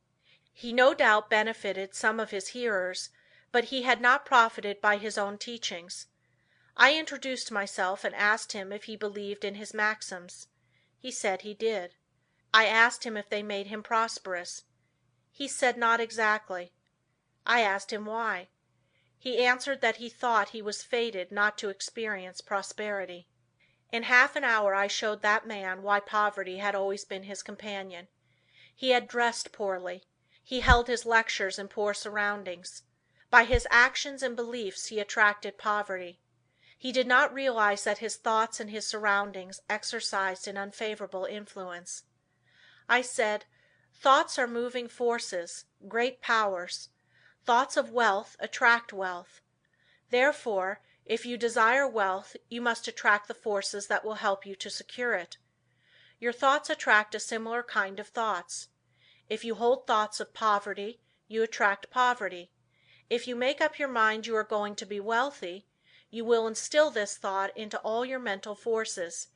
He no doubt benefited some of his hearers, but he had not profited by his own teachings. I introduced myself and asked him if he believed in his maxims. He said he did. I asked him if they made him prosperous. He said not exactly. I asked him why. He answered that he thought he was fated not to experience prosperity. In half an hour I showed that man why poverty had always been his companion. He had dressed poorly. He held his lectures in poor surroundings. By his actions and beliefs he attracted poverty. He did not realize that his thoughts and his surroundings exercised an unfavorable influence. I said, thoughts are moving forces, great powers. Thoughts of wealth attract wealth. Therefore, if you desire wealth you must attract the forces that will help you to secure it. Your thoughts attract a similar kind of thoughts. If you hold thoughts of poverty, you attract poverty. If you make up your mind you are going to be wealthy, you will instill this thought into all your mental forces,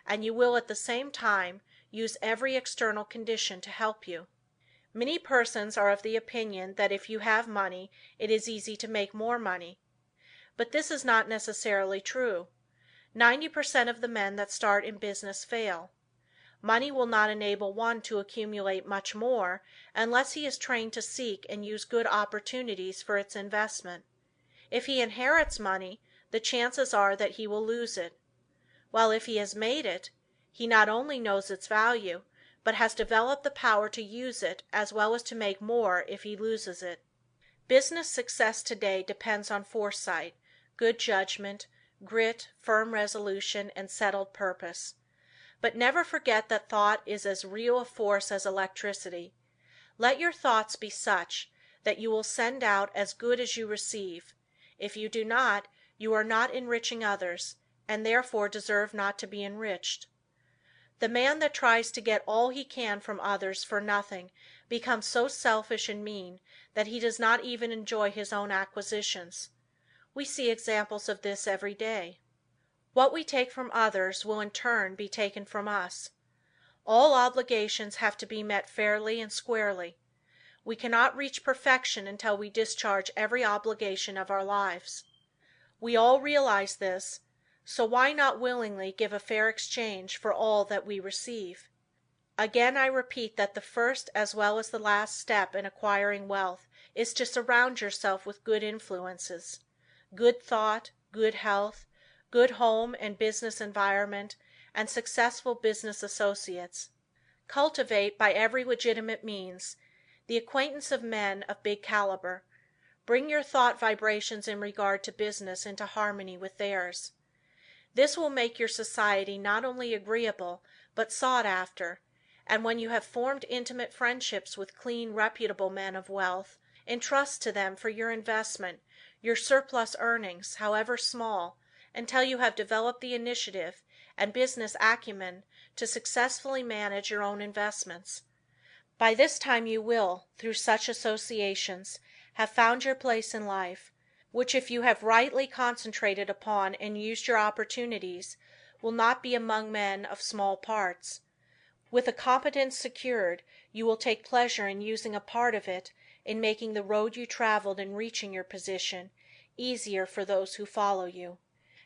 and you will at the same time use every external condition to help you. Many persons are of the opinion that if you have money it is easy to make more money. But this is not necessarily true. 90% of the men that start in business fail. Money will not enable one to accumulate much more unless he is trained to seek and use good opportunities for its investment. If he inherits money, the chances are that he will lose it. While if he has made it, he not only knows its value, but has developed the power to use it as well as to make more if he loses it. Business success today depends on foresight, good judgment, grit, firm resolution and settled purpose. But never forget that thought is as real a force as electricity. Let your thoughts be such that you will send out as good as you receive. If you do not, you are not enriching others, and therefore deserve not to be enriched. The man that tries to get all he can from others for nothing becomes so selfish and mean that he does not even enjoy his own acquisitions. We see examples of this every day. What we take from others will in turn be taken from us. All obligations have to be met fairly and squarely. We cannot reach perfection until we discharge every obligation of our lives. We all realize this, so why not willingly give a fair exchange for all that we receive? Again I repeat that the first as well as the last step in acquiring wealth is to surround yourself with good influences, good thought, good health, good home and business environment, and successful business associates. Cultivate, by every legitimate means, the acquaintance of men of big caliber. Bring your thought vibrations in regard to business into harmony with theirs. This will make your society not only agreeable, but sought after, and when you have formed intimate friendships with clean, reputable men of wealth, entrust to them for your investment your surplus earnings, however small, until you have developed the initiative and business acumen to successfully manage your own investments. By this time you will, through such associations, have found your place in life, which if you have rightly concentrated upon and used your opportunities, will not be among men of small parts. With a competence secured, you will take pleasure in using a part of it in making the road you traveled in reaching your position easier for those who follow you.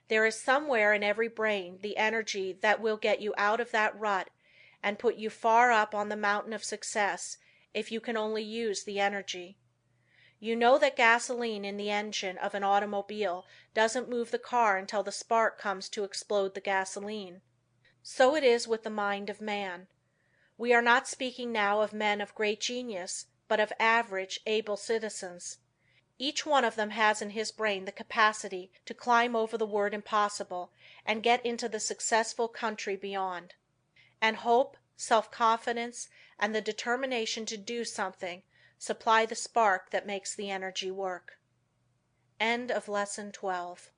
There is somewhere in every brain the energy that will get you out of that rut and put you far up on the mountain of success if you can only use the energy. You know that gasoline in the engine of an automobile doesn't move the car until the spark comes to explode the gasoline. So it is with the mind of man. We are not speaking now of men of great genius, but of average, able citizens. Each one of them has in his brain the capacity to climb over the word impossible and get into the successful country beyond. And hope, self-confidence, and the determination to do something supply the spark that makes the energy work. End of Lesson 12.